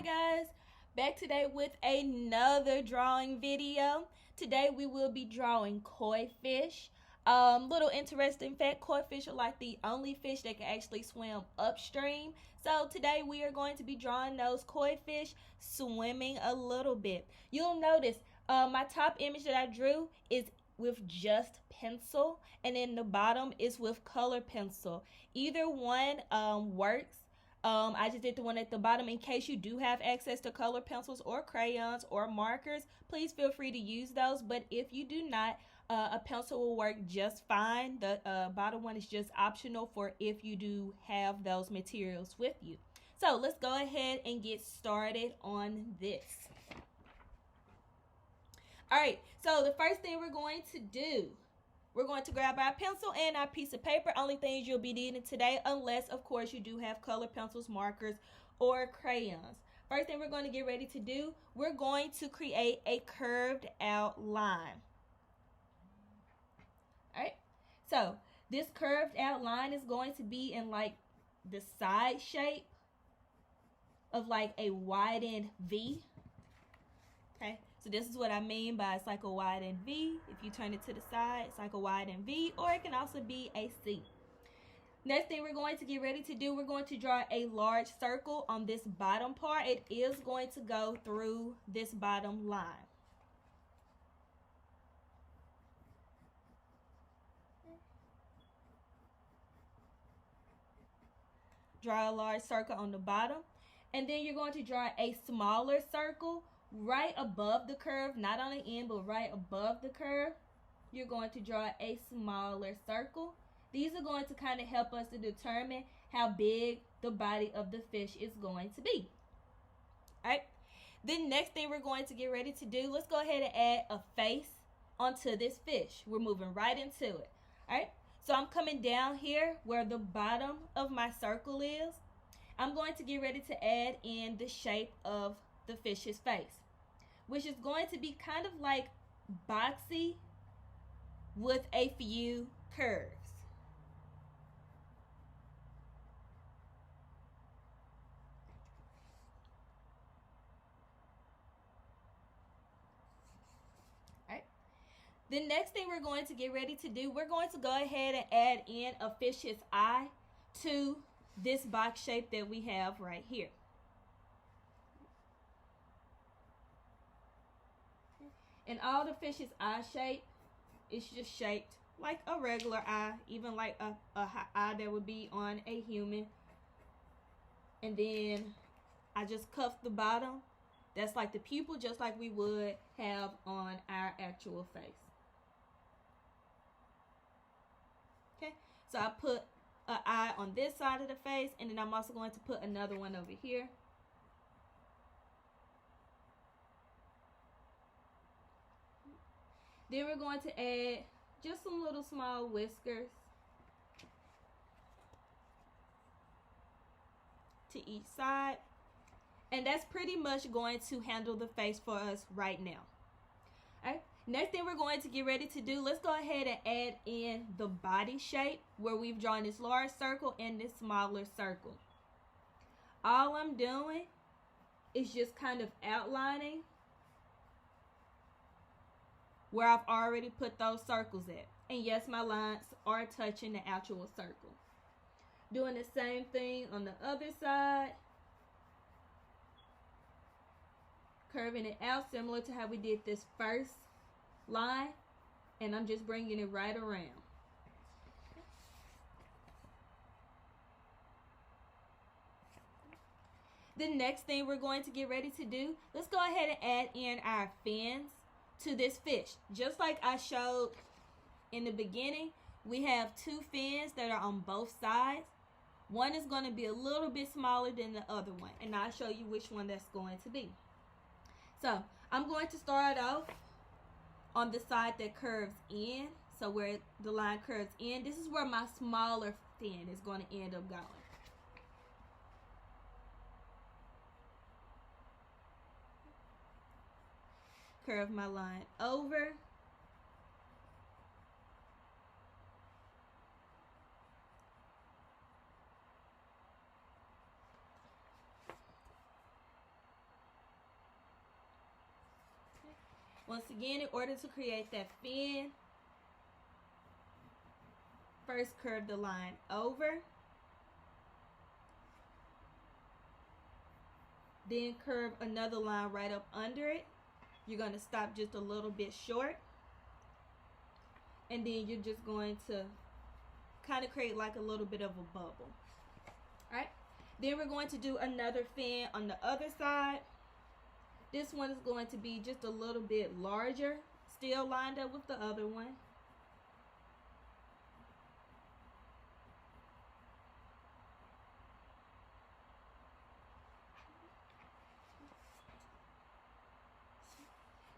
guys, back today with another drawing video. Today we will be drawing koi fish. Little interesting fact, koi fish are like the only fish that can actually swim upstream. So today we are going to be drawing those koi fish swimming a little bit. You'll notice my top image that I drew is with just pencil, and then the bottom is with color pencil. Either one works. I just did the one at the bottom. In case you do have access to color pencils or crayons or markers, please feel free to use those. But if you do not, a pencil will work just fine. The bottom one is just optional for if you do have those materials with you. So let's go ahead and get started on this. Alright, so the first thing we're going to do, we're going to grab our pencil and our piece of paper. Only things you'll be needing today, unless of course you do have color pencils, markers, or crayons. First thing we're going to get ready to do, we're going to create a curved out line. Alright, so this curved out line is going to be in like the side shape of like a widened V. Okay, so this is what I mean by it's like a widened V. If you turn it to the side, it's like a widened V, or it can also be a C. Next thing we're going to get ready to do, we're going to draw a large circle on this bottom part. It is going to go through this bottom line. Draw a large circle on the bottom, and then you're going to draw a smaller circle right above the curve, not on the end, but right above the curve. You're going to draw a smaller circle. These are going to kind of help us to determine how big the body of the fish is going to be. Alright, then next thing we're going to get ready to do, let's go ahead and add a face onto this fish. We're moving right into it. Alright, so I'm coming down here where the bottom of my circle is. I'm going to get ready to add in the shape of the fish's face, which is going to be kind of like boxy with a few curves. Alright. The next thing we're going to get ready to do, we're going to go ahead and add in a fish's eye to this box shape that we have right here. And all the fish's eye shape is just shaped like a regular eye, even like a eye that would be on a human. And then I just cuffed the bottom. That's like the pupil, just like we would have on our actual face. Okay, so I put an eye on this side of the face, and then I'm also going to put another one over here. Then we're going to add just some little small whiskers to each side. And that's pretty much going to handle the face for us right now. Alright, next thing we're going to get ready to do, let's go ahead and add in the body shape where we've drawn this large circle and this smaller circle. All I'm doing is just kind of outlining where I've already put those circles at. And yes, my lines are touching the actual circle. Doing the same thing on the other side. Curving it out similar to how we did this first line. And I'm just bringing it right around. The next thing we're going to get ready to do, let's go ahead and add in our fins to this fish. Just like I showed in the beginning, we have two fins that are on both sides. One is going to be a little bit smaller than the other one, and I'll show you which one that's going to be. So I'm going to start off on the side that curves in. So where the line curves in, this is where my smaller fin is going to end up going. Curve my line over. Once again, in order to create that fin, first curve the line over, then curve another line right up under it. You're going to stop just a little bit short, and then you're just going to kind of create like a little bit of a bubble. Alright, then we're going to do another fin on the other side. This one is going to be just a little bit larger, still lined up with the other one.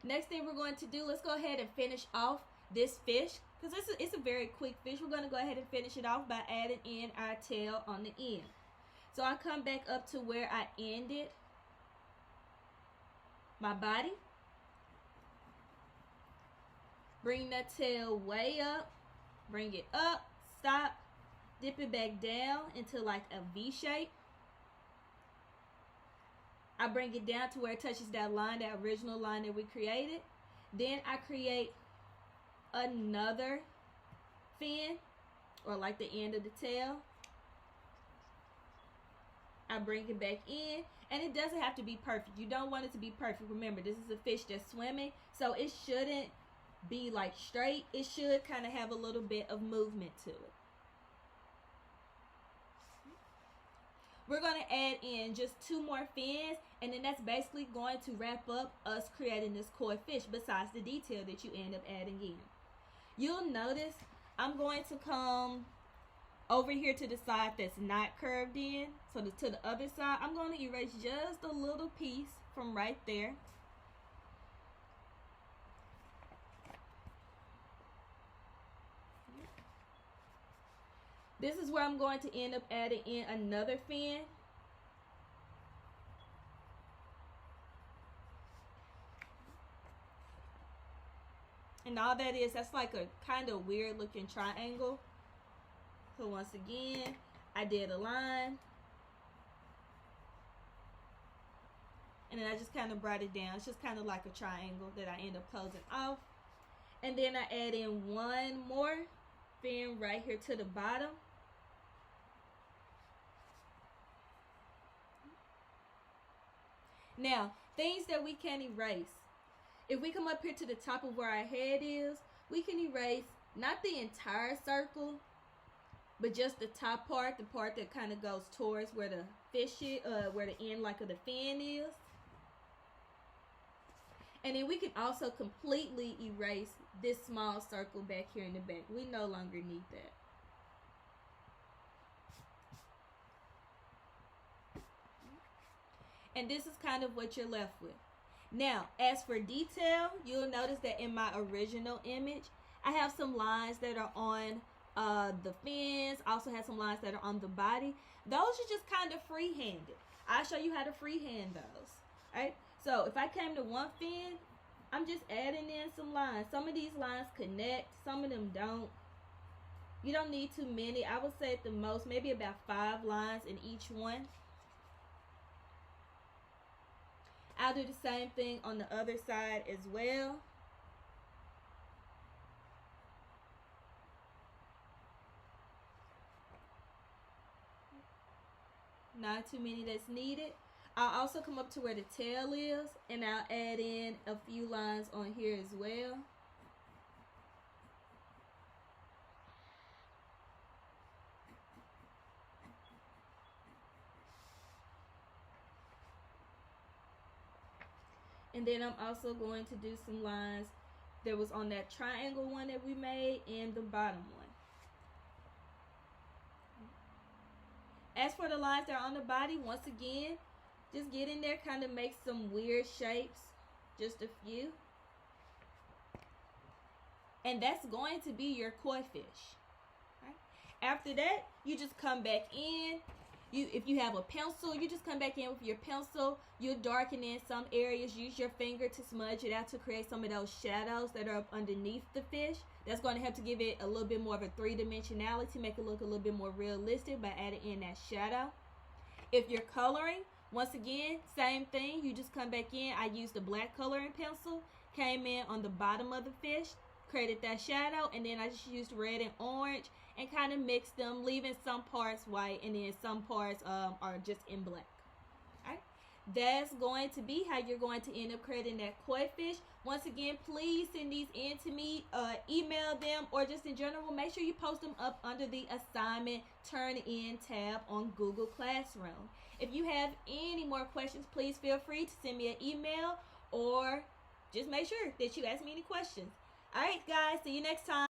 Next thing we're going to do, let's go ahead and finish off this fish, because it's a very quick fish. We're going to go ahead and finish it off by adding in our tail on the end. So I come back up to where I ended my body. Bring that tail way up. Bring it up. Stop. Dip it back down into like a V shape. I bring it down to where it touches that line, that original line that we created. Then I create another fin, or like the end of the tail. I bring it back in, and it doesn't have to be perfect. You don't want it to be perfect. Remember, this is a fish that's swimming, so it shouldn't be like straight. It should kind of have a little bit of movement to it. We're going to add in just 2 more fins, and then that's basically going to wrap up us creating this koi fish, besides the detail that you end up adding in. You'll notice I'm going to come over here to the side that's not curved in. So to the other side, I'm going to erase just a little piece from right there. This is where I'm going to end up adding in another fin. And all that is, that's like a kind of weird looking triangle. So once again, I did a line. And then I just kind of brought it down. It's just kind of like a triangle that I end up closing off. And then I add in 1 more fin right here to the bottom. Now, things that we can erase. If we come up here to the top of where our head is, we can erase not the entire circle, but just the top part, the part that kind of goes towards where the fish is, where the end like of the fin is. And then we can also completely erase this small circle back here in the back. We no longer need that. And this is kind of what you're left with. Now, as for detail, you'll notice that in my original image, I have some lines that are on the fins. I also have some lines that are on the body. Those are just kind of free-handed. I'll show you how to freehand those. Right? So if I came to one fin, I'm just adding in some lines. Some of these lines connect, some of them don't. You don't need too many. I would say at the most, maybe about 5 lines in each one. I'll do the same thing on the other side as well. Not too many that's needed. I'll also come up to where the tail is, and I'll add in a few lines on here as well. And then I'm also going to do some lines that was on that triangle one that we made and the bottom one. As for the lines that are on the body, once again, just get in there, kind of make some weird shapes, just a few. And that's going to be your koi fish. Right? After that, you just come back in. If you have a pencil, you just come back in with your pencil. You'll darken in some areas. Use your finger to smudge it out to create some of those shadows that are up underneath the fish. That's going to help to give it a little bit more of a 3-dimensionality, make it look a little bit more realistic by adding in that shadow. If you're coloring, once again, same thing. You just come back in. I use the black coloring pencil. came in on the bottom of the fish, created that shadow, and then I just used red and orange and kind of mixed them, leaving some parts white and then some parts are just in black. Alright, that's going to be how you're going to end up creating that koi fish. Once again, please send these in to me, email them, or just in general, make sure you post them up under the assignment turn in tab on Google Classroom. If you have any more questions, please feel free to send me an email or just make sure that you ask me any questions. Alright guys, see you next time.